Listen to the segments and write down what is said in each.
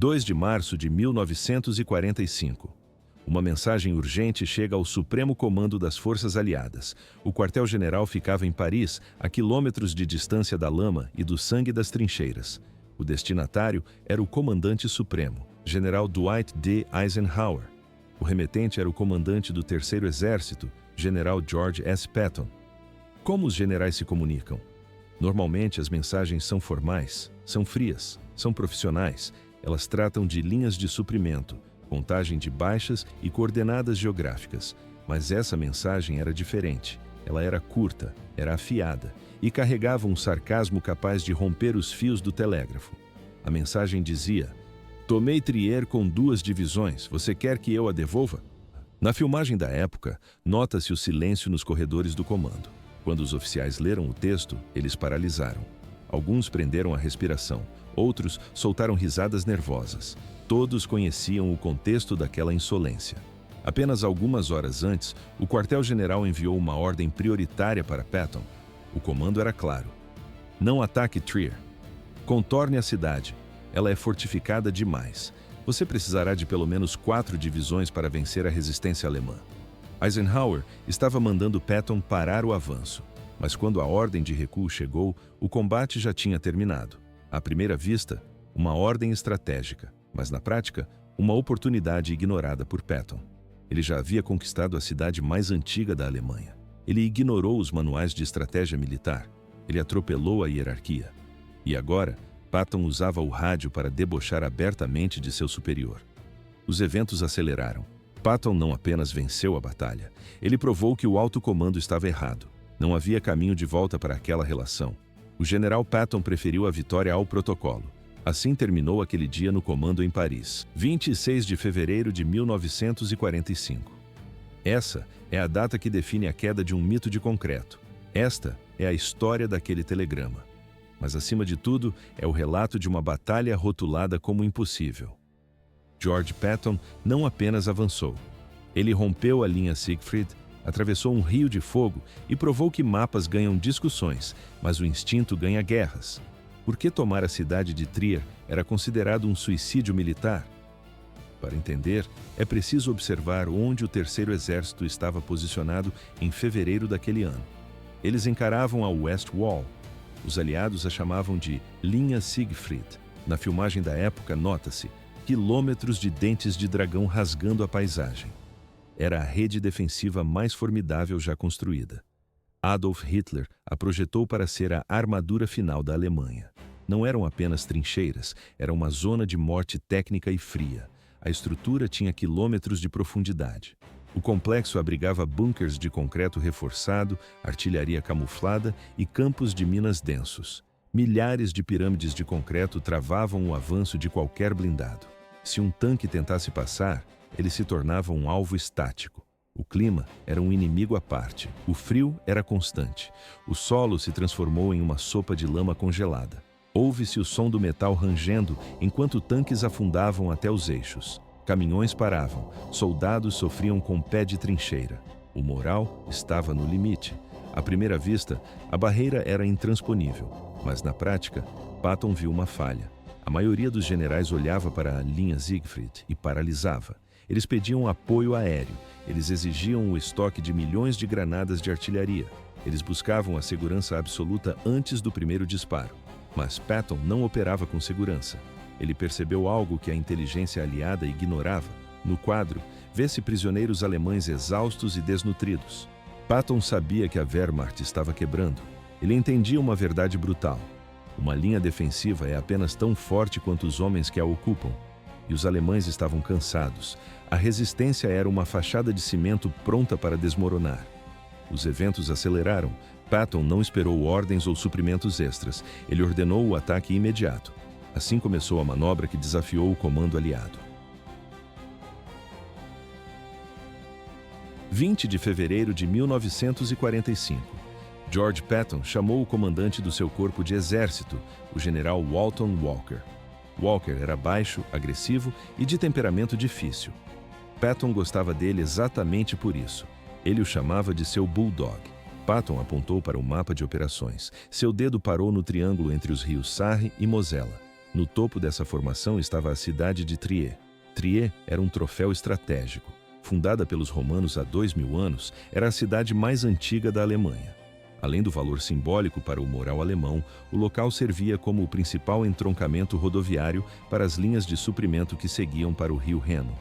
2 de março de 1945. Uma mensagem urgente chega ao Supremo Comando das Forças Aliadas. O quartel-general ficava em Paris, a quilômetros de distância da lama e do sangue das trincheiras. O destinatário era o comandante supremo, General Dwight D. Eisenhower. O remetente era o comandante do Terceiro Exército, General George S. Patton. Como os generais se comunicam? Normalmente as mensagens são formais, são frias, são profissionais. Elas tratam de linhas de suprimento, contagem de baixas e coordenadas geográficas. Mas essa mensagem era diferente. Ela era curta, era afiada e carregava um sarcasmo capaz de romper os fios do telégrafo. A mensagem dizia: "Tomei Trier com 2 divisões, você quer que eu a devolva?" Na filmagem da época, nota-se o silêncio nos corredores do comando. Quando os oficiais leram o texto, eles paralisaram. Alguns prenderam a respiração, outros soltaram risadas nervosas. Todos conheciam o contexto daquela insolência. Apenas algumas horas antes, o quartel-general enviou uma ordem prioritária para Patton. O comando era claro: não ataque Trier. Contorne a cidade. Ela é fortificada demais. Você precisará de pelo menos 4 divisões para vencer a resistência alemã. Eisenhower estava mandando Patton parar o avanço. Mas quando a ordem de recuo chegou, o combate já tinha terminado. À primeira vista, uma ordem estratégica, mas na prática, uma oportunidade ignorada por Patton. Ele já havia conquistado a cidade mais antiga da Alemanha. Ele ignorou os manuais de estratégia militar. Ele atropelou a hierarquia. E agora, Patton usava o rádio para debochar abertamente de seu superior. Os eventos aceleraram. Patton não apenas venceu a batalha, ele provou que o alto comando estava errado. Não havia caminho de volta para aquela relação. O general Patton preferiu a vitória ao protocolo. Assim terminou aquele dia no comando em Paris, 26 de fevereiro de 1945. Essa é a data que define a queda de um mito de concreto. Esta é a história daquele telegrama. Mas, acima de tudo, é o relato de uma batalha rotulada como impossível. George Patton não apenas avançou. Ele rompeu a linha Siegfried, atravessou um rio de fogo e provou que mapas ganham discussões, mas o instinto ganha guerras. Por que tomar a cidade de Trier era considerado um suicídio militar? Para entender, é preciso observar onde o Terceiro Exército estava posicionado em fevereiro daquele ano. Eles encaravam a West Wall. Os aliados a chamavam de Linha Siegfried. Na filmagem da época, nota-se quilômetros de dentes de dragão rasgando a paisagem. Era a rede defensiva mais formidável já construída. Adolf Hitler a projetou para ser a armadura final da Alemanha. Não eram apenas trincheiras, era uma zona de morte técnica e fria. A estrutura tinha quilômetros de profundidade. O complexo abrigava bunkers de concreto reforçado, artilharia camuflada e campos de minas densos. Milhares de pirâmides de concreto travavam o avanço de qualquer blindado. Se um tanque tentasse passar, ele se tornava um alvo estático. O clima era um inimigo à parte. O frio era constante. O solo se transformou em uma sopa de lama congelada. Ouve-se o som do metal rangendo enquanto tanques afundavam até os eixos. Caminhões paravam, soldados sofriam com pé de trincheira. O moral estava no limite. À primeira vista, a barreira era intransponível, mas na prática, Patton viu uma falha. A maioria dos generais olhava para a linha Siegfried e paralisava. Eles pediam apoio aéreo, eles exigiam o estoque de milhões de granadas de artilharia. Eles buscavam a segurança absoluta antes do primeiro disparo. Mas Patton não operava com segurança. Ele percebeu algo que a inteligência aliada ignorava. No quadro, vê-se prisioneiros alemães exaustos e desnutridos. Patton sabia que a Wehrmacht estava quebrando. Ele entendia uma verdade brutal. Uma linha defensiva é apenas tão forte quanto os homens que a ocupam. E os alemães estavam cansados. A resistência era uma fachada de cimento pronta para desmoronar. Os eventos aceleraram. Patton não esperou ordens ou suprimentos extras. Ele ordenou o ataque imediato. Assim começou a manobra que desafiou o comando aliado. 20 de fevereiro de 1945. George Patton chamou o comandante do seu corpo de exército, o general Walton Walker. Walker era baixo, agressivo e de temperamento difícil. Patton gostava dele exatamente por isso. Ele o chamava de seu bulldog. Patton apontou para o mapa de operações. Seu dedo parou no triângulo entre os rios Sarre e Mosela. No topo dessa formação estava a cidade de Trier. Trier era um troféu estratégico. Fundada pelos romanos há 2000 anos, era a cidade mais antiga da Alemanha. Além do valor simbólico para o moral alemão, o local servia como o principal entroncamento rodoviário para as linhas de suprimento que seguiam para o rio Reno.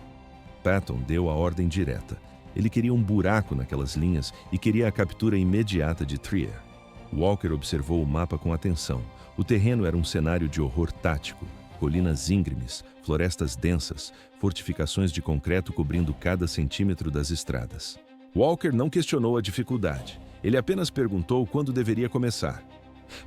Patton deu a ordem direta. Ele queria um buraco naquelas linhas e queria a captura imediata de Trier. Walker observou o mapa com atenção. O terreno era um cenário de horror tático. Colinas íngremes, florestas densas, fortificações de concreto cobrindo cada centímetro das estradas. Walker não questionou a dificuldade. Ele apenas perguntou quando deveria começar.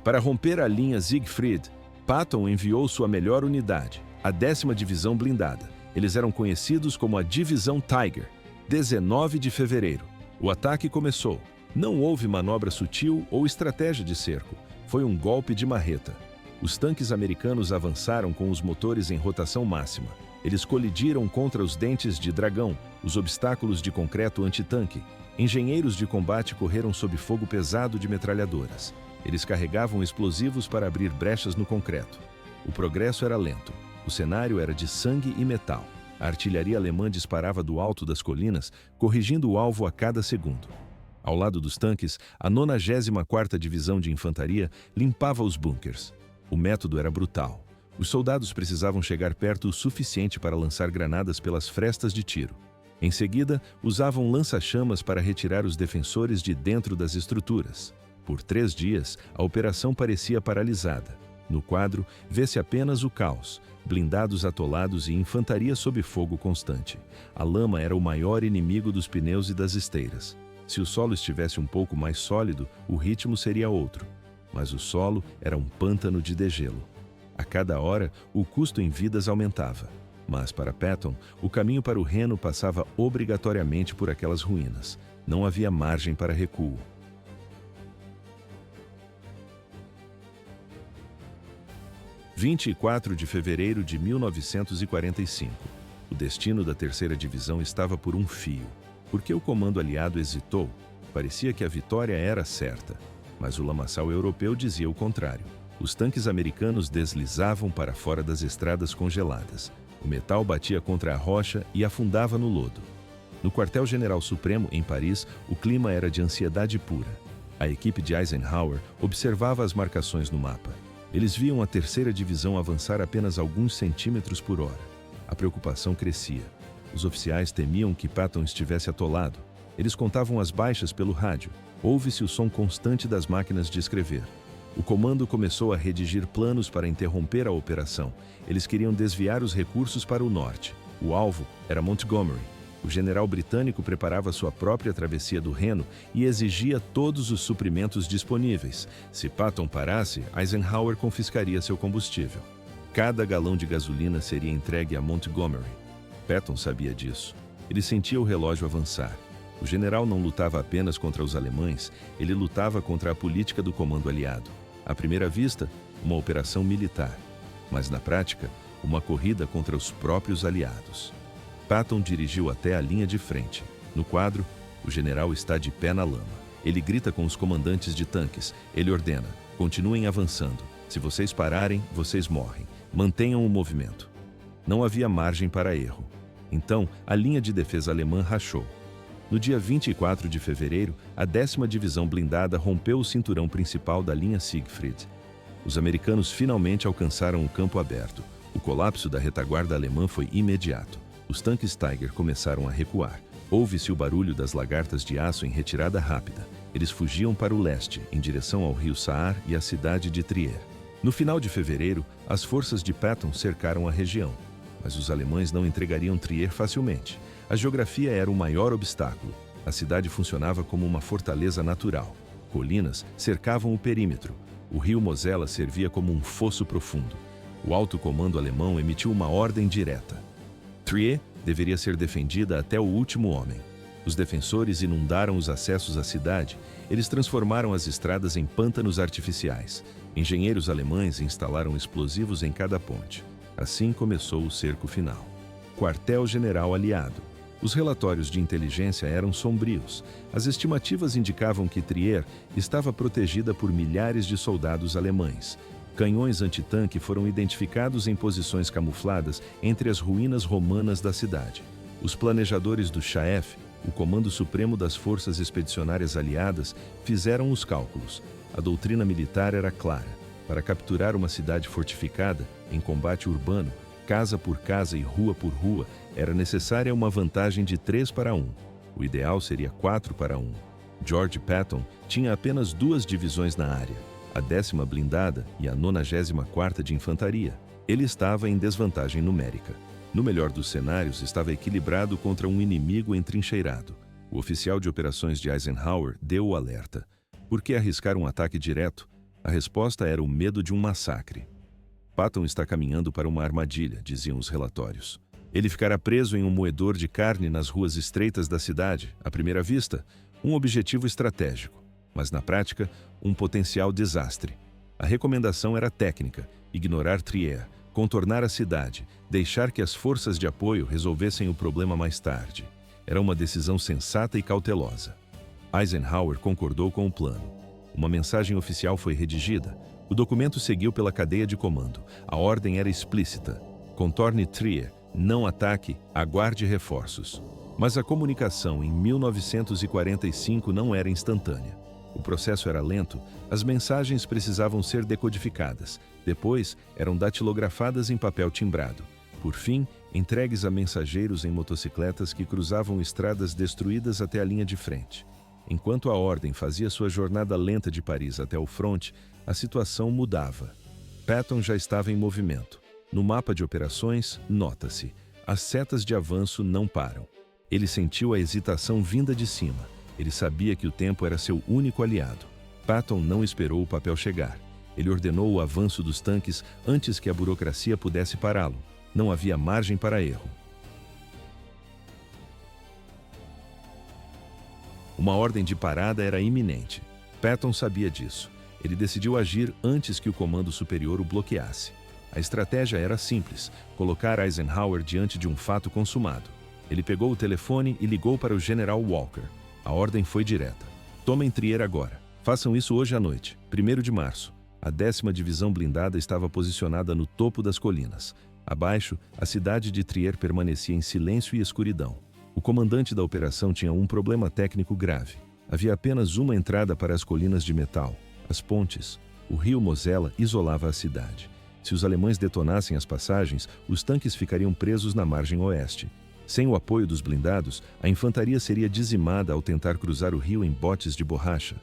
Para romper a linha Siegfried, Patton enviou sua melhor unidade, a 10ª Divisão Blindada. Eles eram conhecidos como a Divisão Tiger. 19 de fevereiro. O ataque começou. Não houve manobra sutil ou estratégia de cerco. Foi um golpe de marreta. Os tanques americanos avançaram com os motores em rotação máxima. Eles colidiram contra os dentes de dragão, os obstáculos de concreto antitanque. Engenheiros de combate correram sob fogo pesado de metralhadoras. Eles carregavam explosivos para abrir brechas no concreto. O progresso era lento. O cenário era de sangue e metal. A artilharia alemã disparava do alto das colinas, corrigindo o alvo a cada segundo. Ao lado dos tanques, a 94ª Divisão de Infantaria limpava os bunkers. O método era brutal. Os soldados precisavam chegar perto o suficiente para lançar granadas pelas frestas de tiro. Em seguida, usavam lança-chamas para retirar os defensores de dentro das estruturas. Por 3 dias, a operação parecia paralisada. No quadro, vê-se apenas o caos, blindados atolados e infantaria sob fogo constante. A lama era o maior inimigo dos pneus e das esteiras. Se o solo estivesse um pouco mais sólido, o ritmo seria outro. Mas o solo era um pântano de degelo. A cada hora, o custo em vidas aumentava. Mas para Patton, o caminho para o Reno passava obrigatoriamente por aquelas ruínas. Não havia margem para recuo. – 24 de fevereiro de 1945. O destino da 3ª Divisão estava por um fio. Porque o comando aliado hesitou, parecia que a vitória era certa. Mas o lamaçal europeu dizia o contrário. Os tanques americanos deslizavam para fora das estradas congeladas. O metal batia contra a rocha e afundava no lodo. No quartel-general supremo, em Paris, o clima era de ansiedade pura. A equipe de Eisenhower observava as marcações no mapa. Eles viam a 3ª Divisão avançar apenas alguns centímetros por hora. A preocupação crescia. Os oficiais temiam que Patton estivesse atolado. Eles contavam as baixas pelo rádio. Ouve-se o som constante das máquinas de escrever. O comando começou a redigir planos para interromper a operação. Eles queriam desviar os recursos para o norte. O alvo era Montgomery. O general britânico preparava sua própria travessia do Reno e exigia todos os suprimentos disponíveis. Se Patton parasse, Eisenhower confiscaria seu combustível. Cada galão de gasolina seria entregue a Montgomery. Patton sabia disso. Ele sentia o relógio avançar. O general não lutava apenas contra os alemães, ele lutava contra a política do comando aliado. À primeira vista, uma operação militar, mas na prática, uma corrida contra os próprios aliados. Patton dirigiu até a linha de frente. No quadro, o general está de pé na lama. Ele grita com os comandantes de tanques. Ele ordena: continuem avançando. Se vocês pararem, vocês morrem. Mantenham o movimento. Não havia margem para erro. Então, a linha de defesa alemã rachou. No dia 24 de fevereiro, a 10ª Divisão Blindada rompeu o cinturão principal da linha Siegfried. Os americanos finalmente alcançaram o campo aberto. O colapso da retaguarda alemã foi imediato. Os tanques Tiger começaram a recuar. Ouve-se o barulho das lagartas de aço em retirada rápida. Eles fugiam para o leste, em direção ao rio Saar e à cidade de Trier. No final de fevereiro, as forças de Patton cercaram a região. Mas os alemães não entregariam Trier facilmente. A geografia era o maior obstáculo. A cidade funcionava como uma fortaleza natural. Colinas cercavam o perímetro. O rio Mosela servia como um fosso profundo. O alto comando alemão emitiu uma ordem direta. Trier deveria ser defendida até o último homem. Os defensores inundaram os acessos à cidade. Eles transformaram as estradas em pântanos artificiais. Engenheiros alemães instalaram explosivos em cada ponte. Assim começou o cerco final. Quartel-general aliado. Os relatórios de inteligência eram sombrios. As estimativas indicavam que Trier estava protegida por milhares de soldados alemães. Canhões antitanque foram identificados em posições camufladas entre as ruínas romanas da cidade. Os planejadores do Chaef, o Comando Supremo das Forças Expedicionárias Aliadas, fizeram os cálculos. A doutrina militar era clara. Para capturar uma cidade fortificada, em combate urbano, casa por casa e rua por rua, era necessária uma vantagem de 3-1. O ideal seria 4-1. George Patton tinha apenas 2 divisões na área, a 10ª blindada e a 94ª de infantaria. Ele estava em desvantagem numérica. No melhor dos cenários, estava equilibrado contra um inimigo entrincheirado. O oficial de operações de Eisenhower deu o alerta. Por que arriscar um ataque direto? A resposta era o medo de um massacre. Patton está caminhando para uma armadilha, diziam os relatórios. Ele ficará preso em um moedor de carne nas ruas estreitas da cidade. À primeira vista, um objetivo estratégico, mas na prática, um potencial desastre. A recomendação era técnica: ignorar Trier, contornar a cidade, deixar que as forças de apoio resolvessem o problema mais tarde. Era uma decisão sensata e cautelosa. Eisenhower concordou com o plano. Uma mensagem oficial foi redigida. O documento seguiu pela cadeia de comando. A ordem era explícita: contorne Trier, não ataque, aguarde reforços. Mas a comunicação em 1945 não era instantânea. O processo era lento, as mensagens precisavam ser decodificadas. Depois, eram datilografadas em papel timbrado. Por fim, entregues a mensageiros em motocicletas que cruzavam estradas destruídas até a linha de frente. Enquanto a ordem fazia sua jornada lenta de Paris até o fronte, a situação mudava. Patton já estava em movimento. No mapa de operações, nota-se: as setas de avanço não param. Ele sentiu a hesitação vinda de cima. Ele sabia que o tempo era seu único aliado. Patton não esperou o papel chegar. Ele ordenou o avanço dos tanques antes que a burocracia pudesse pará-lo. Não havia margem para erro. Uma ordem de parada era iminente. Patton sabia disso. Ele decidiu agir antes que o comando superior o bloqueasse. A estratégia era simples: colocar Eisenhower diante de um fato consumado. Ele pegou o telefone e ligou para o general Walker. A ordem foi direta: tomem Trier agora. Façam isso hoje à noite, 1º de março. A 10ª Divisão Blindada estava posicionada no topo das colinas. Abaixo, a cidade de Trier permanecia em silêncio e escuridão. O comandante da operação tinha um problema técnico grave. Havia apenas uma entrada para as colinas de metal, as pontes. O rio Mosela isolava a cidade. Se os alemães detonassem as passagens, os tanques ficariam presos na margem oeste. Sem o apoio dos blindados, a infantaria seria dizimada ao tentar cruzar o rio em botes de borracha.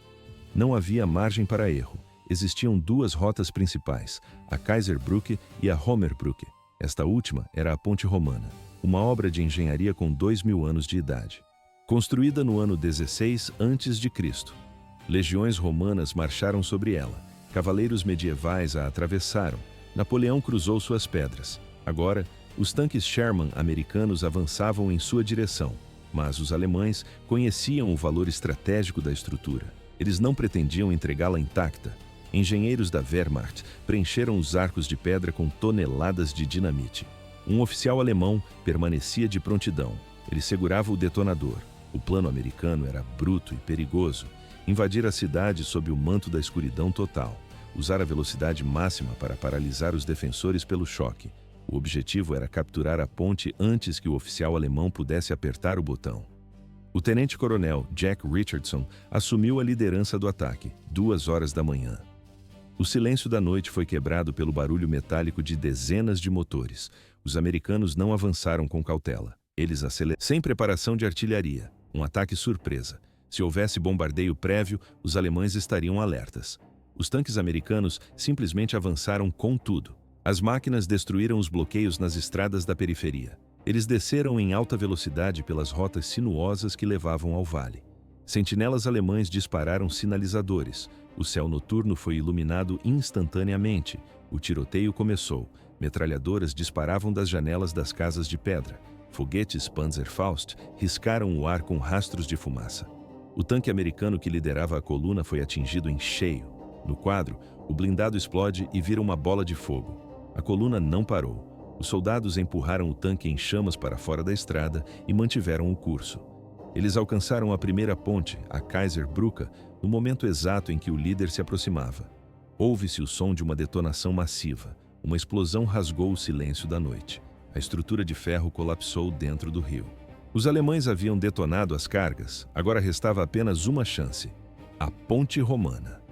Não havia margem para erro. Existiam 2 rotas principais, a Kaiserbrücke e a Hommerbrücke. Esta última era a ponte romana, uma obra de engenharia com 2000 anos de idade. Construída no ano 16 a.C., legiões romanas marcharam sobre ela. Cavaleiros medievais a atravessaram. Napoleão cruzou suas pedras. Agora, os tanques Sherman americanos avançavam em sua direção, mas os alemães conheciam o valor estratégico da estrutura. Eles não pretendiam entregá-la intacta. Engenheiros da Wehrmacht preencheram os arcos de pedra com toneladas de dinamite. Um oficial alemão permanecia de prontidão. Ele segurava o detonador. O plano americano era bruto e perigoso. Invadir a cidade sob o manto da escuridão total. Usar a velocidade máxima para paralisar os defensores pelo choque. O objetivo era capturar a ponte antes que o oficial alemão pudesse apertar o botão. O tenente-coronel Jack Richardson assumiu a liderança do ataque, 2h da manhã. O silêncio da noite foi quebrado pelo barulho metálico de dezenas de motores. Os americanos não avançaram com cautela. Eles aceleraram sem preparação de artilharia. Um ataque surpresa. Se houvesse bombardeio prévio, os alemães estariam alertas. Os tanques americanos simplesmente avançaram com tudo. As máquinas destruíram os bloqueios nas estradas da periferia. Eles desceram em alta velocidade pelas rotas sinuosas que levavam ao vale. Sentinelas alemães dispararam sinalizadores. O céu noturno foi iluminado instantaneamente. O tiroteio começou. Metralhadoras disparavam das janelas das casas de pedra. Foguetes Panzerfaust riscaram o ar com rastros de fumaça. O tanque americano que liderava a coluna foi atingido em cheio. No quadro, o blindado explode e vira uma bola de fogo. A coluna não parou. Os soldados empurraram o tanque em chamas para fora da estrada e mantiveram o curso. Eles alcançaram a primeira ponte, a Kaiserbrücke, no momento exato em que o líder se aproximava. Ouve-se o som de uma detonação massiva. Uma explosão rasgou o silêncio da noite. A estrutura de ferro colapsou dentro do rio. Os alemães haviam detonado as cargas, agora restava apenas uma chance: a ponte romana.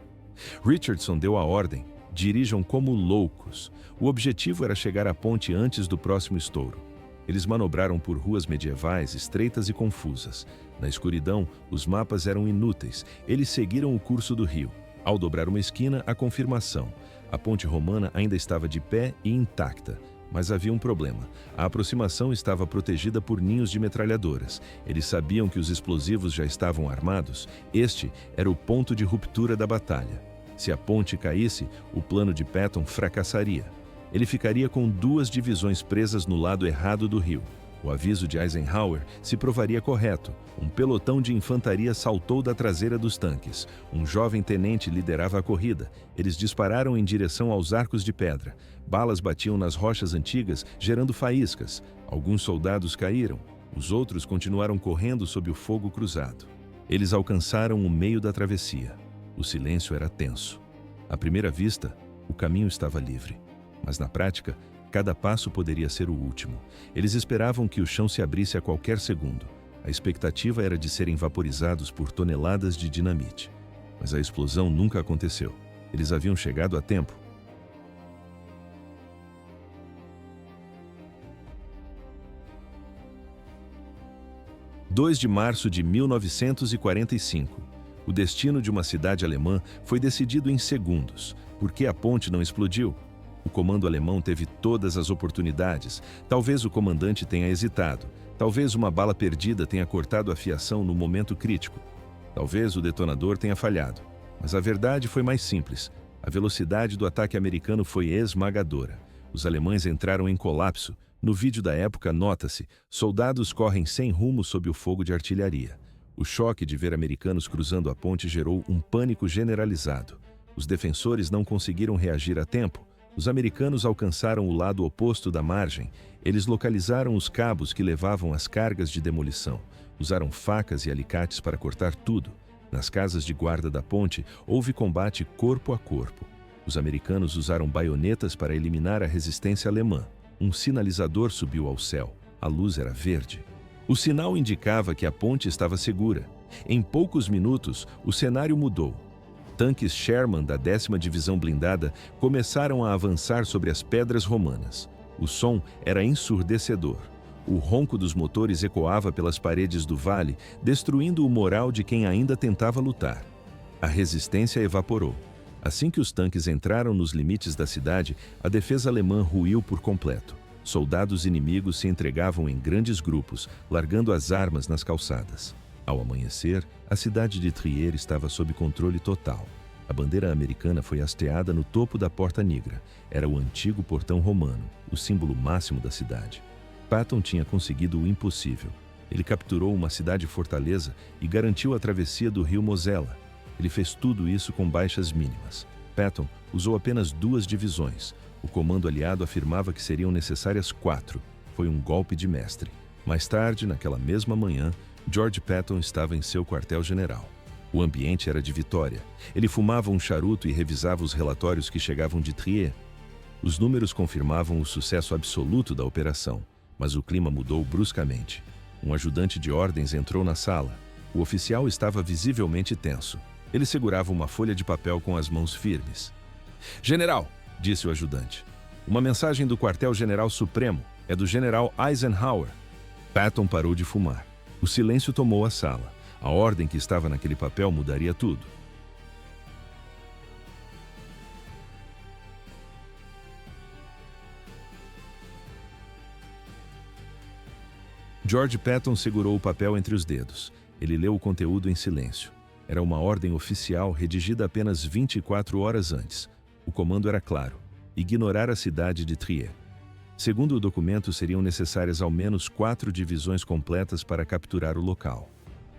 Richardson deu a ordem: dirijam como loucos. O objetivo era chegar à ponte antes do próximo estouro. Eles manobraram por ruas medievais estreitas e confusas. Na escuridão, os mapas eram inúteis. Eles seguiram o curso do rio. Ao dobrar uma esquina, a confirmação. A ponte romana ainda estava de pé e intacta. Mas havia um problema. A aproximação estava protegida por ninhos de metralhadoras. Eles sabiam que os explosivos já estavam armados. Este era o ponto de ruptura da batalha. Se a ponte caísse, o plano de Patton fracassaria. Ele ficaria com 2 divisões presas no lado errado do rio. O aviso de Eisenhower se provaria correto. Um pelotão de infantaria saltou da traseira dos tanques. Um jovem tenente liderava a corrida. Eles dispararam em direção aos arcos de pedra. Balas batiam nas rochas antigas, gerando faíscas. Alguns soldados caíram. Os outros continuaram correndo sob o fogo cruzado. Eles alcançaram o meio da travessia. O silêncio era tenso. À primeira vista, o caminho estava livre. Mas na prática, cada passo poderia ser o último. Eles esperavam que o chão se abrisse a qualquer segundo. A expectativa era de serem vaporizados por toneladas de dinamite. Mas a explosão nunca aconteceu. Eles haviam chegado a tempo. – 2 de março de 1945. O destino de uma cidade alemã foi decidido em segundos. Por que a ponte não explodiu? O comando alemão teve todas as oportunidades. Talvez o comandante tenha hesitado. Talvez uma bala perdida tenha cortado a fiação no momento crítico. Talvez o detonador tenha falhado. Mas a verdade foi mais simples. A velocidade do ataque americano foi esmagadora. Os alemães entraram em colapso. No vídeo da época, nota-se: soldados correm sem rumo sob o fogo de artilharia. O choque de ver americanos cruzando a ponte gerou um pânico generalizado. Os defensores não conseguiram reagir a tempo. Os americanos alcançaram o lado oposto da margem. Eles localizaram os cabos que levavam as cargas de demolição. Usaram facas e alicates para cortar tudo. Nas casas de guarda da ponte, houve combate corpo a corpo. Os americanos usaram baionetas para eliminar a resistência alemã. Um sinalizador subiu ao céu. A luz era verde. O sinal indicava que a ponte estava segura. Em poucos minutos, o cenário mudou. Tanques Sherman da 10ª Divisão Blindada começaram a avançar sobre as pedras romanas. O som era ensurdecedor. O ronco dos motores ecoava pelas paredes do vale, destruindo o moral de quem ainda tentava lutar. A resistência evaporou. Assim que os tanques entraram nos limites da cidade, a defesa alemã ruiu por completo. Soldados inimigos se entregavam em grandes grupos, largando as armas nas calçadas. Ao amanhecer, a cidade de Trier estava sob controle total. A bandeira americana foi hasteada no topo da Porta Nigra. Era o antigo portão romano, o símbolo máximo da cidade. Patton tinha conseguido o impossível. Ele capturou uma cidade-fortaleza e garantiu a travessia do rio Mosela. Ele fez tudo isso com baixas mínimas. Patton usou apenas 2 divisões. O comando aliado afirmava que seriam necessárias 4. Foi um golpe de mestre. Mais tarde, naquela mesma manhã, George Patton estava em seu quartel-general. O ambiente era de vitória. Ele fumava um charuto e revisava os relatórios que chegavam de Trier. Os números confirmavam o sucesso absoluto da operação, mas o clima mudou bruscamente. Um ajudante de ordens entrou na sala. O oficial estava visivelmente tenso. Ele segurava uma folha de papel com as mãos firmes. "General", disse o ajudante, "uma mensagem do quartel-general supremo. É do general Eisenhower." Patton parou de fumar. O silêncio tomou a sala. A ordem que estava naquele papel mudaria tudo. George Patton segurou o papel entre os dedos. Ele leu o conteúdo em silêncio. Era uma ordem oficial redigida apenas 24 horas antes. O comando era claro: ignorar a cidade de Trier. Segundo o documento, seriam necessárias ao menos 4 divisões completas para capturar o local.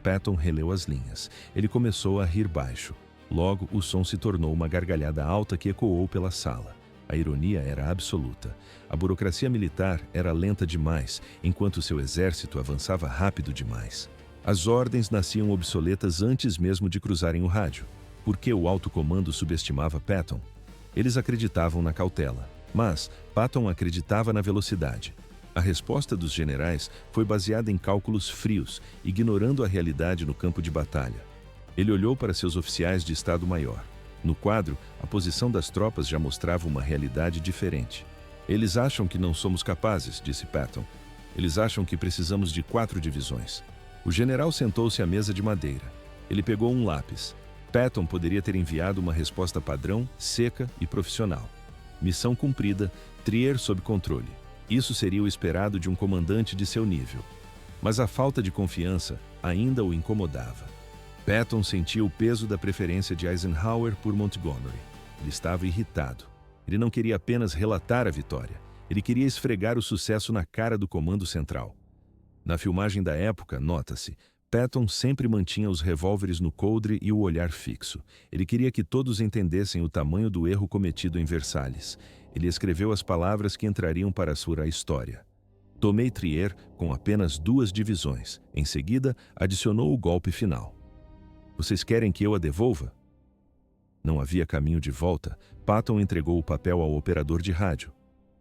Patton releu as linhas. Ele começou a rir baixo. Logo, o som se tornou uma gargalhada alta que ecoou pela sala. A ironia era absoluta. A burocracia militar era lenta demais, enquanto seu exército avançava rápido demais. As ordens nasciam obsoletas antes mesmo de cruzarem o rádio. Por que o alto comando subestimava Patton? Eles acreditavam na cautela, mas Patton acreditava na velocidade. A resposta dos generais foi baseada em cálculos frios, ignorando a realidade no campo de batalha. Ele olhou para seus oficiais de Estado-Maior. No quadro, a posição das tropas já mostrava uma realidade diferente. Eles acham que não somos capazes, disse Patton. Eles acham que precisamos de 4 divisões. O general sentou-se à mesa de madeira. Ele pegou um lápis. Patton poderia ter enviado uma resposta padrão, seca e profissional. Missão cumprida, Trier sob controle. Isso seria o esperado de um comandante de seu nível. Mas a falta de confiança ainda o incomodava. Patton sentia o peso da preferência de Eisenhower por Montgomery. Ele estava irritado. Ele não queria apenas relatar a vitória. Ele queria esfregar o sucesso na cara do comando central. Na filmagem da época, nota-se, Patton sempre mantinha os revólveres no coldre e o olhar fixo. Ele queria que todos entendessem o tamanho do erro cometido em Versalhes. Ele escreveu as palavras que entrariam para a história. Tomei Trier com apenas 2 divisões. Em seguida, adicionou o golpe final. Vocês querem que eu a devolva? Não havia caminho de volta. Patton entregou o papel ao operador de rádio.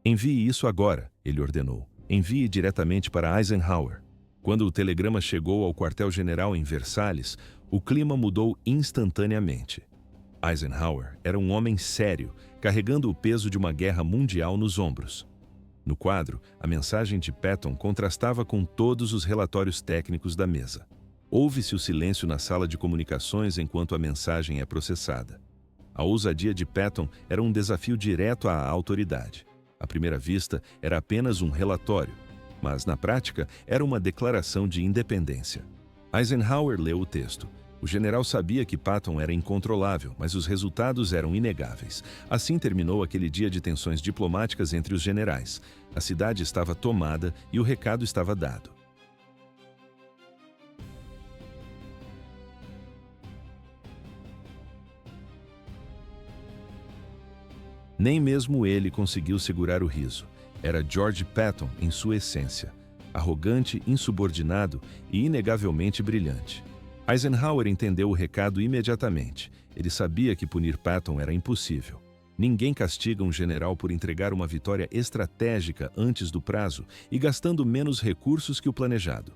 Envie isso agora, ele ordenou. Envie diretamente para Eisenhower. Quando o telegrama chegou ao quartel-general em Versalhes, o clima mudou instantaneamente. Eisenhower era um homem sério, carregando o peso de uma guerra mundial nos ombros. No quadro, a mensagem de Patton contrastava com todos os relatórios técnicos da mesa. Ouve-se o silêncio na sala de comunicações enquanto a mensagem é processada. A ousadia de Patton era um desafio direto à autoridade. À primeira vista, era apenas um relatório, mas na prática era uma declaração de independência. Eisenhower leu o texto. O general sabia que Patton era incontrolável, mas os resultados eram inegáveis. Assim terminou aquele dia de tensões diplomáticas entre os generais. A cidade estava tomada e o recado estava dado. Nem mesmo ele conseguiu segurar o riso. Era George Patton em sua essência, arrogante, insubordinado e inegavelmente brilhante. Eisenhower entendeu o recado imediatamente. Ele sabia que punir Patton era impossível. Ninguém castiga um general por entregar uma vitória estratégica antes do prazo e gastando menos recursos que o planejado.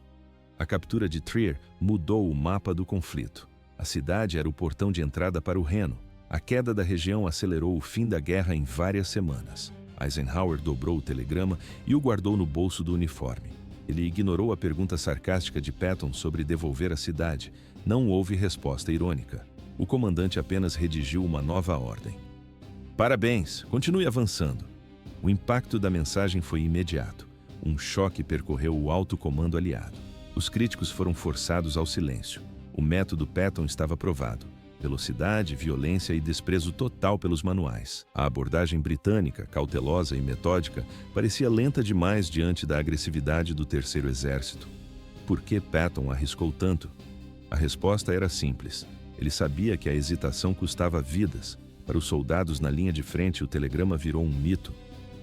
A captura de Trier mudou o mapa do conflito. A cidade era o portão de entrada para o Reno. A queda da região acelerou o fim da guerra em várias semanas. Eisenhower dobrou o telegrama e o guardou no bolso do uniforme. Ele ignorou a pergunta sarcástica de Patton sobre devolver a cidade. Não houve resposta irônica. O comandante apenas redigiu uma nova ordem. Parabéns, continue avançando. O impacto da mensagem foi imediato. Um choque percorreu o alto comando aliado. Os críticos foram forçados ao silêncio. O método Patton estava provado. Velocidade, violência e desprezo total pelos manuais. A abordagem britânica, cautelosa e metódica, parecia lenta demais diante da agressividade do Terceiro Exército. Por que Patton arriscou tanto? A resposta era simples. Ele sabia que a hesitação custava vidas. Para os soldados na linha de frente, o telegrama virou um mito.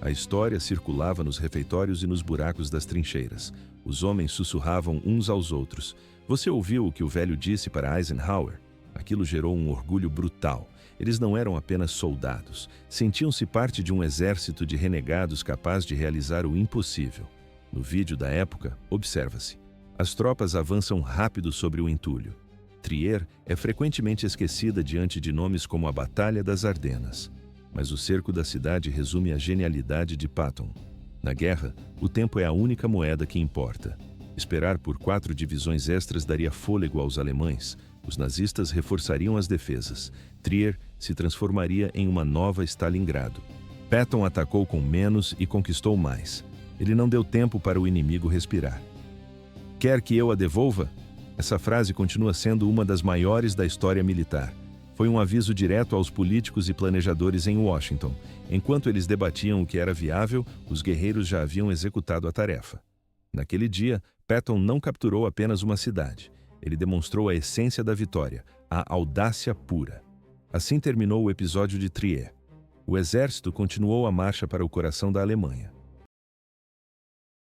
A história circulava nos refeitórios e nos buracos das trincheiras. Os homens sussurravam uns aos outros. Você ouviu o que o velho disse para Eisenhower? Aquilo gerou um orgulho brutal. Eles não eram apenas soldados. Sentiam-se parte de um exército de renegados capaz de realizar o impossível. No vídeo da época, observa-se. As tropas avançam rápido sobre o entulho. Trier é frequentemente esquecida diante de nomes como a Batalha das Ardenas. Mas o cerco da cidade resume a genialidade de Patton. Na guerra, o tempo é a única moeda que importa. Esperar por 4 divisões extras daria fôlego aos alemães. Os nazistas reforçariam as defesas. Trier se transformaria em uma nova Stalingrado. Patton atacou com menos e conquistou mais. Ele não deu tempo para o inimigo respirar. Quer que eu a devolva? Essa frase continua sendo uma das maiores da história militar. Foi um aviso direto aos políticos e planejadores em Washington. Enquanto eles debatiam o que era viável, os guerreiros já haviam executado a tarefa. Naquele dia, Patton não capturou apenas uma cidade. Ele demonstrou a essência da vitória, a audácia pura. Assim terminou o episódio de Trier. O exército continuou a marcha para o coração da Alemanha.